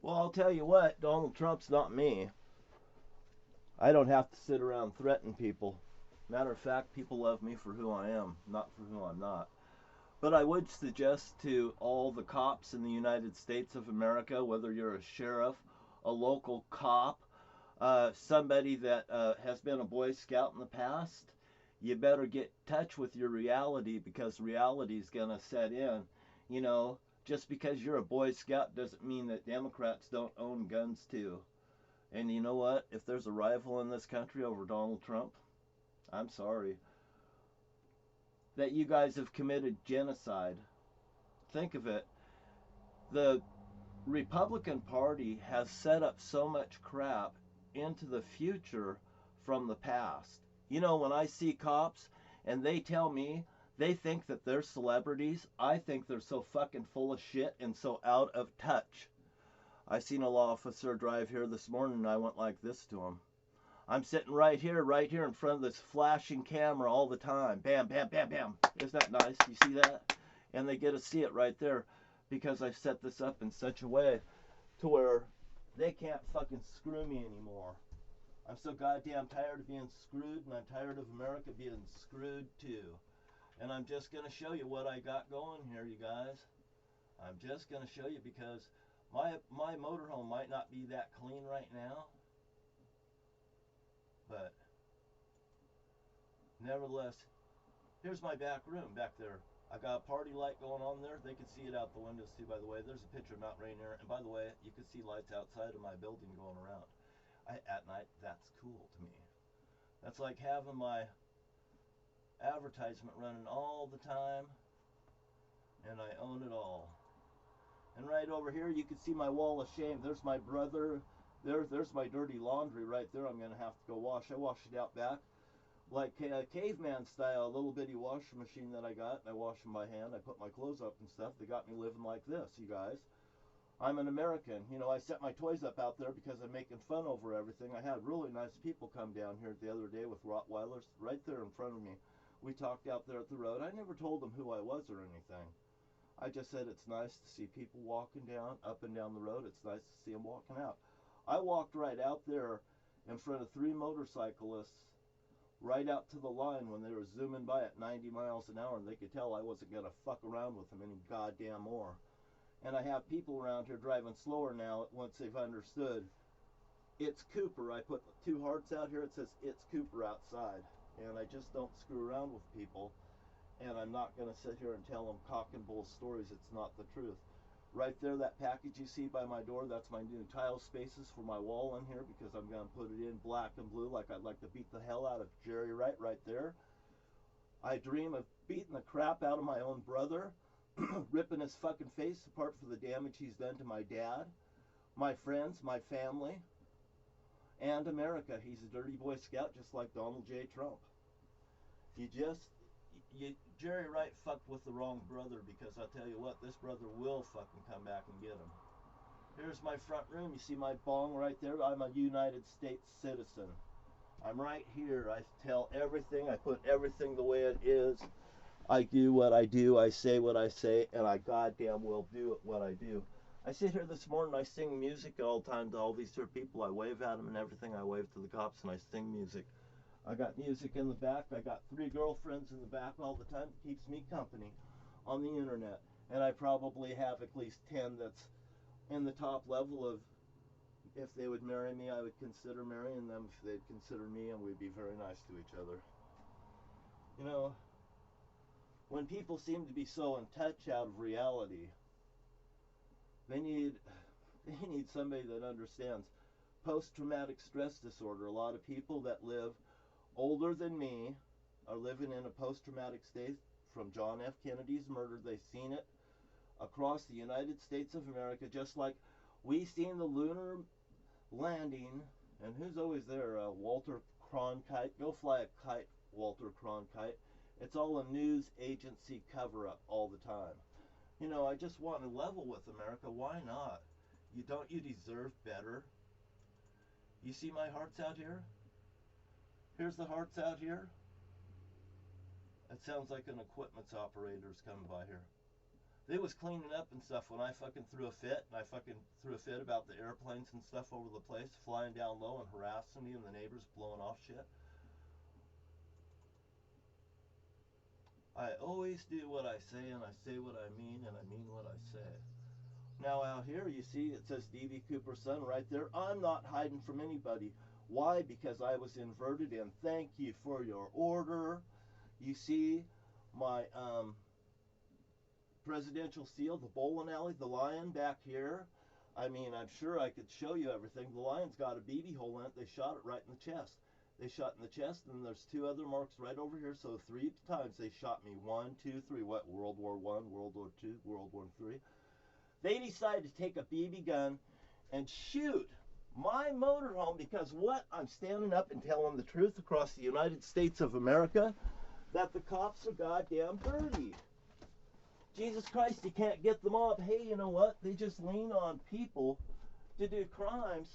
Well, I'll tell you what, Donald Trump's not me. I don't have to sit around threatening people. Matter of fact, people love me for who I am, not for who I'm not. But I would suggest to all the cops in the United States of America, whether you're a sheriff, a local cop, somebody that has been a Boy Scout in the past, you better get in touch with your reality because reality is going to set in. You know, just because you're a Boy Scout doesn't mean that Democrats don't own guns too. And you know what? If there's a rival in this country over Donald Trump, I'm sorry. That you guys have committed genocide. Think of it. The Republican Party has set up so much crap into the future from the past. You know, when I see cops and they tell me they think that they're celebrities, I think they're so fucking full of shit and so out of touch. I seen a law officer drive here this morning and I went like this to him. I'm sitting right here in front of this flashing camera all the time. Bam, bam, bam, bam. Isn't that nice? You see that? And they get to see it right there because I've set this up in such a way to where they can't fucking screw me anymore. I'm so goddamn tired of being screwed, and I'm tired of America being screwed too. And I'm just going to show you what I got going here, you guys. I'm just going to show you because my motorhome might not be that clean right now, but nevertheless, here's my back room back there. I got a party light going on there. They can see it out the windows too, by the way. There's a picture of Mount Rainier. And by the way, you can see lights outside of my building going around. At night, that's cool to me. That's like having my advertisement running all the time, and I own it all. And right over here, you can see my wall of shame. There's my brother. There's my dirty laundry right there. I'm going to have to go wash. I washed it out back like a caveman style, a little bitty washing machine that I got. I wash them by hand. I put my clothes up and stuff. They got me living like this, you guys. I'm an American. You know, I set my toys up out there because I'm making fun over everything. I had really nice people come down here the other day with Rottweilers right there in front of me. We talked out there at the road. I never told them who I was or anything. I just said it's nice to see people walking down, up and down the road. It's nice to see them walking out. I walked right out there in front of 3 motorcyclists right out to the line when they were zooming by at 90 miles an hour, and they could tell I wasn't going to fuck around with them any goddamn more. And I have people around here driving slower now once they've understood it's Cooper. I put 2 hearts out here. It says it's Cooper outside. And I just don't screw around with people. And I'm not going to sit here and tell them cock and bull stories. It's not the truth. Right there, that package you see by my door, that's my new tile spaces for my wall in here because I'm going to put it in black and blue like I'd like to beat the hell out of Jerry Wright right there. I dream of beating the crap out of my own brother, ripping his fucking face apart for the damage he's done to my dad, my friends, my family, and America. He's a dirty Boy Scout just like Donald J. Trump. You just, Jerry Wright fucked with the wrong brother because I'll tell you what, this brother will fucking come back and get him. Here's my front room. You see my bong right there? I'm a United States citizen. I'm right here. I tell everything. I put everything the way it is. I do what I do. I say what I say. And I goddamn well do what I do. I sit here this morning. I sing music all the time to all these other people. I wave at them and everything. I wave to the cops and I sing music. I got music in the back. I got 3 girlfriends in the back all the time. It keeps me company on the internet. And I probably have at least 10 that's in the top level of if they would marry me, I would consider marrying them. If they'd consider me, and we'd be very nice to each other. You know, when people seem to be so in touch out of reality, they need somebody that understands post-traumatic stress disorder. A lot of people that live older than me are living in a post-traumatic state from John F. Kennedy's murder. They've seen it across the United States of America, just like we seen the lunar landing. And who's always there? Walter Cronkite. Go fly a kite, Walter Cronkite. It's all a news agency cover-up all the time. You know, I just want to level with America. Why not? Don't you deserve better? You see my hearts out here? Here's the hearts out here. It sounds like an equipment operator's coming by here. They was cleaning up and stuff when I fucking threw a fit, and I fucking threw a fit about the airplanes and stuff over the place, flying down low and harassing me and the neighbors blowing off shit. I always do what I say, and I say what I mean, and I mean what I say. Now out here, you see, it says D.B. Cooper's son right there. I'm not hiding from anybody. Why? Because I was inverted, and thank you for your order. You see my presidential seal, the bowling alley, the lion back here. I mean, I'm sure I could show you everything. The lion's got a BB hole in it. They shot it right in the chest. They shot in the chest, and there's 2 other marks right over here. So 3 times they shot me. 1, 2, 3. What? World War I, World War II, World War III. They decided to take a BB gun and shoot my motorhome because what? I'm standing up and telling the truth across the United States of America that the cops are goddamn dirty. Jesus Christ, you can't get them off. Hey, you know what? They just lean on people to do crimes,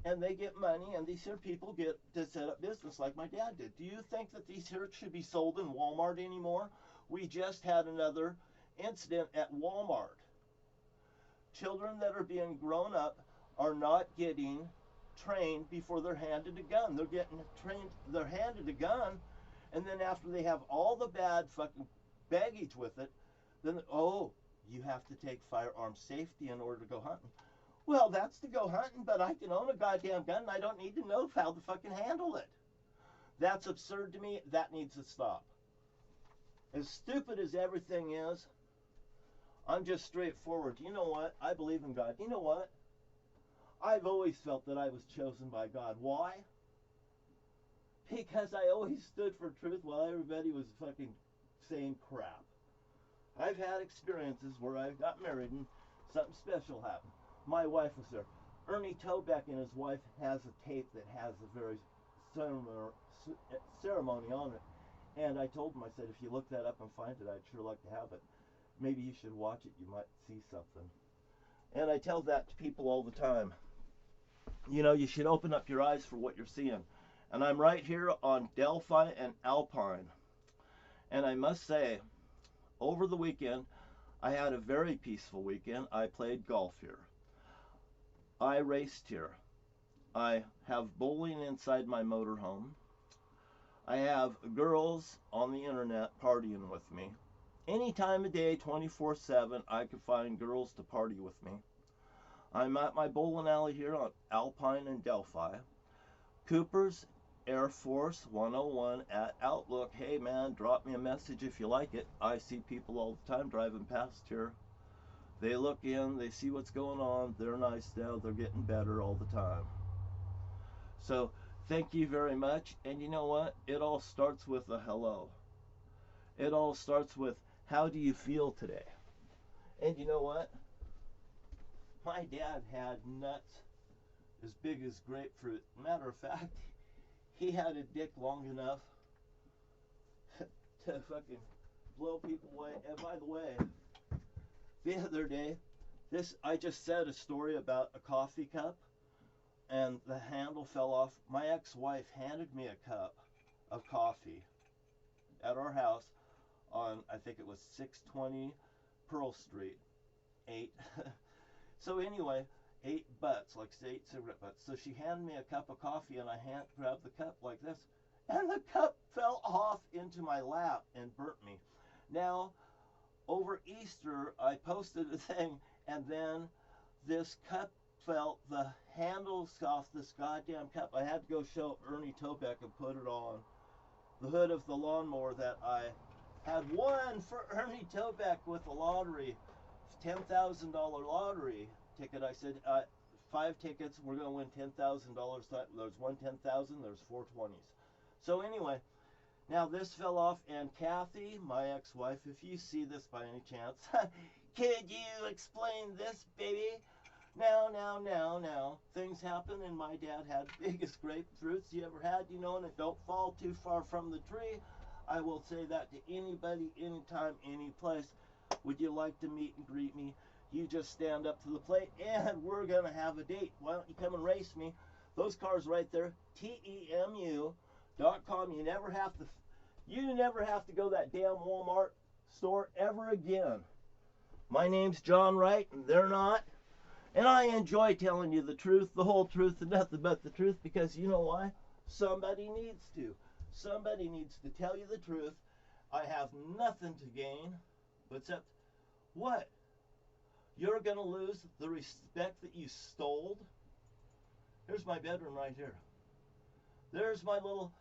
and they get money, and these here people get to set up business like my dad did. Do you think that these here should be sold in Walmart anymore? We just had another incident at Walmart. Children that are being grown up are not getting trained before they're handed a gun. They're getting trained, they're handed a gun, and then after they have all the bad fucking baggage with it, then, oh, you have to take firearm safety in order to go hunting. Well, that's to go hunting, but I can own a goddamn gun and I don't need to know how to fucking handle it. That's absurd to me. That needs to stop. As stupid as everything is, I'm just straightforward. You know what? I believe in God. You know what? I've always felt that I was chosen by God. Why? Because I always stood for truth while everybody was fucking saying crap. I've had experiences where I got married and something special happened. My wife was there. Ernie Tobeck and his wife has a tape that has a very ceremony on it. And I told him, I said, if you look that up and find it, I'd sure like to have it. Maybe you should watch it. You might see something. And I tell that to people all the time. You know, you should open up your eyes for what you're seeing. And I'm right here on Delphi and Alpine. And I must say, over the weekend, I had a very peaceful weekend. I played golf here. I raced here. I have bowling inside my motorhome. I have girls on the internet partying with me. Any time of day, 24/7, I can find girls to party with me. I'm at my bowling alley here on Alpine and Delphi. Cooper's Air Force 101 at Outlook. Hey man, drop me a message if you like it. I see people all the time driving past here. They look in, they see what's going on. They're nice now, they're getting better all the time. So thank you very much. And you know what? It all starts with a hello. It all starts with, how do you feel today? And you know what? My dad had nuts as big as grapefruit. Matter of fact, he had a dick long enough to fucking blow people away. And by the way, the other day, I just said a story about a coffee cup and the handle fell off. My ex-wife handed me a cup of coffee at our house on, I think it was 620 Pearl Street, 8. So anyway, 8 butts, like 8 cigarette butts. So she handed me a cup of coffee and I grabbed the cup like this. And the cup fell off into my lap and burnt me. Now, over Easter, I posted a thing and then this cup fell, the handles off this goddamn cup. I had to go show Ernie Tobeck and put it on the hood of the lawnmower that I had won for Ernie Tobeck with the lottery, $10,000 lottery ticket. I said, 5 tickets, we're going to win $10,000. There's one 10,000, there's 4 20s. So anyway, now this fell off, and Kathy, my ex-wife, if you see this by any chance, could you explain this, baby? Now, things happen, and my dad had biggest grapefruits you ever had, you know, and it don't fall too far from the tree. I will say that to anybody, anytime, any place. Would you like to meet and greet me? You just stand up to the plate, and we're going to have a date. Why don't you come and race me? Those cars right there, TEMU.com. You never have to go to that damn Walmart store ever again. My name's John Wright, and they're not. And I enjoy telling you the truth, the whole truth, and nothing but the truth, because you know why? Somebody needs to. Somebody needs to tell you the truth. I have nothing to gain, except what? You're going to lose the respect that you stole. Here's my bedroom right here. There's my little,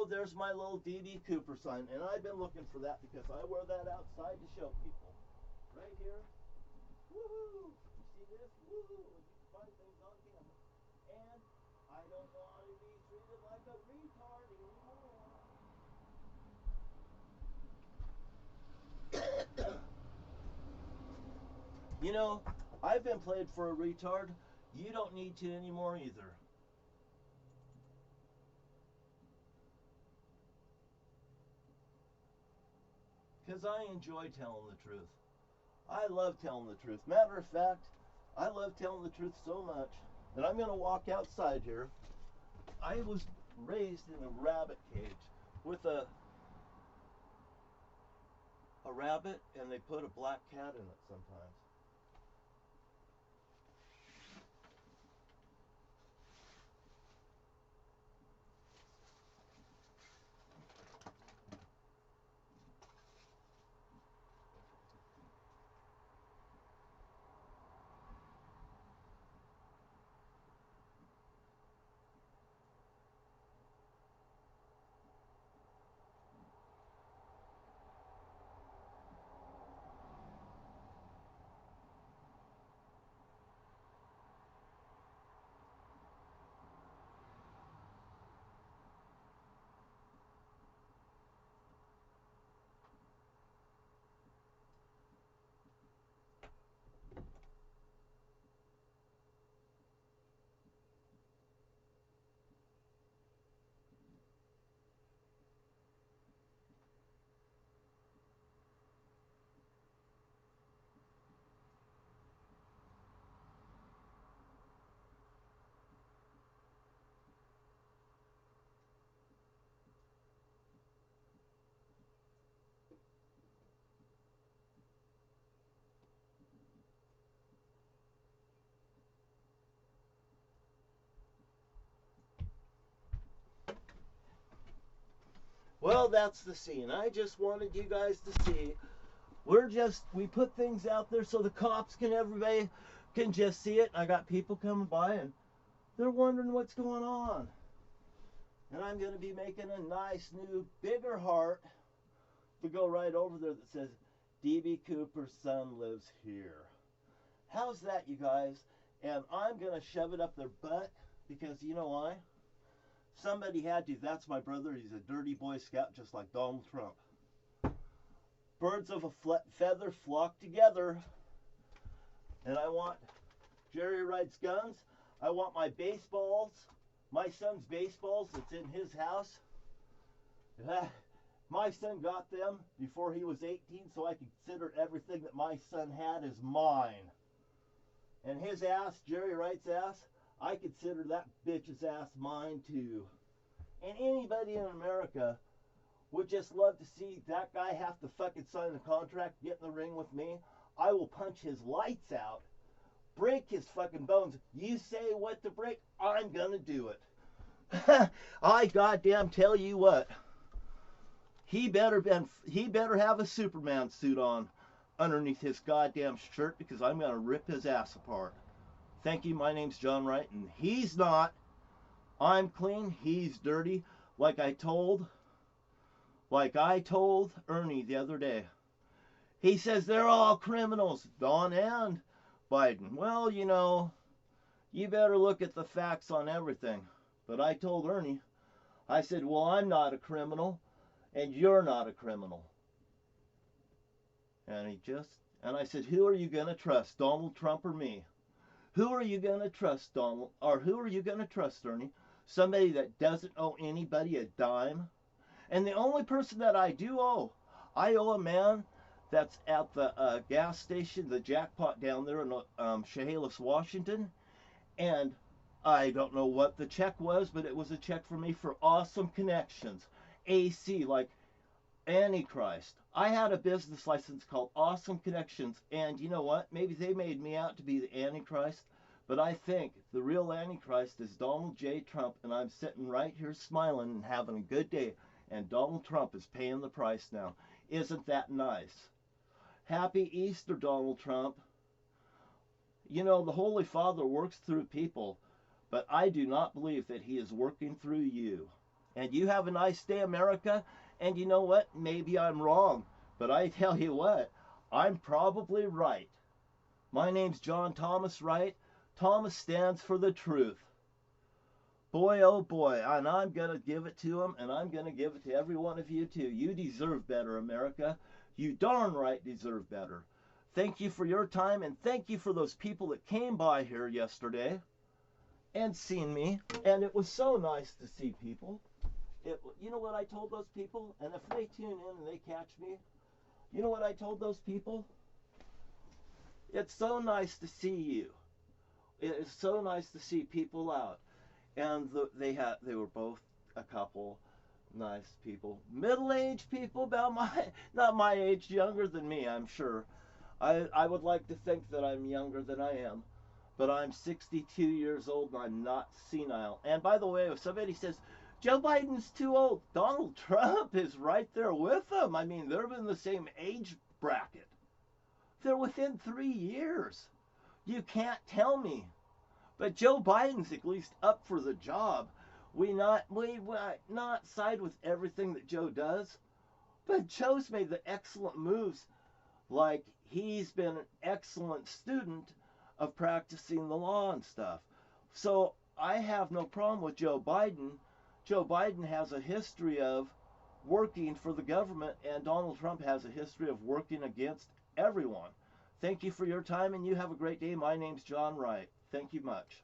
there's my little D.B. Cooper sign. And I've been looking for that because I wear that outside to show people. Right here. Woohoo! You see this? Woohoo! You can find things on camera. And I don't want to be treated like a retard anymore. You know, I've been played for a retard. You don't need to anymore either. Because I enjoy telling the truth. I love telling the truth. Matter of fact, I love telling the truth so much that I'm going to walk outside here. I was raised in a rabbit cage with a rabbit, and they put a black cat in it sometimes. Well, that's the scene. I just wanted you guys to see. We put things out there so the cops everybody can just see it. I got people coming by and they're wondering what's going on. And I'm going to be making a nice new bigger heart to go right over there that says, D.B. Cooper's son lives here. How's that, you guys? And I'm going to shove it up their butt because you know why? Somebody had to. That's my brother. He's a dirty Boy Scout just like Donald Trump. Birds of a feather flock together. And I want Jerry Wright's guns. I want my baseballs. My son's baseballs that's in his house. My son got them before he was 18, so I consider everything that my son had as mine. And his ass, Jerry Wright's ass, I consider that bitch's ass mine too. And anybody in America would just love to see that guy have to fucking sign the contract, get in the ring with me. I will punch his lights out, break his fucking bones. You say what to break, I'm gonna do it. I goddamn tell you what. He better have a Superman suit on underneath his goddamn shirt because I'm gonna rip his ass apart. Thank you, my name's John Wright, and he's not. I'm clean, he's dirty, like I told Ernie the other day. He says they're all criminals, Don and Biden. Well, you know, you better look at the facts on everything. But I told Ernie, I said, well, I'm not a criminal, and you're not a criminal. And I said, who are you going to trust, Donald Trump or me? Who are you going to trust, Donald? Or who are you going to trust, Ernie? Somebody that doesn't owe anybody a dime? And the only person that I do owe, I owe a man that's at the gas station, the Jackpot down there in Chehalis, Washington. And I don't know what the check was, but it was a check for me for awesome connections. AC, like Antichrist. I had a business license called Awesome Connections, and you know what? Maybe they made me out to be the Antichrist, but I think the real Antichrist is Donald J. Trump, and I'm sitting right here smiling and having a good day, and Donald Trump is paying the price now. Isn't that nice? Happy Easter, Donald Trump. You know, the Holy Father works through people, but I do not believe that he is working through you. And you have a nice day, America. And you know what? Maybe I'm wrong, but I tell you what, I'm probably right. My name's John Thomas Wright. Thomas stands for the truth. Boy, oh boy, and I'm going to give it to him, and I'm going to give it to every one of you too. You deserve better, America. You darn right deserve better. Thank you for your time, and thank you for those people that came by here yesterday and seen me. And it was so nice to see people. You know what I told those people? And if they tune in and they catch me, you know what I told those people? It's so nice to see you. It is so nice to see people out. And they were both a couple nice people, middle-aged people, about not my age, younger than me, I'm sure. I would like to think that I'm younger than I am, but I'm 62 years old and I'm not senile. And by the way, if somebody says Joe Biden's too old, Donald Trump is right there with them. I mean, they're in the same age bracket. They're within 3 years. You can't tell me. But Joe Biden's at least up for the job. We not side with everything that Joe does, but Joe's made the excellent moves. Like, he's been an excellent student of practicing the law and stuff. So I have no problem with Joe Biden. Joe Biden has a history of working for the government, and Donald Trump has a history of working against everyone. Thank you for your time, and you have a great day. My name's John Wright. Thank you much.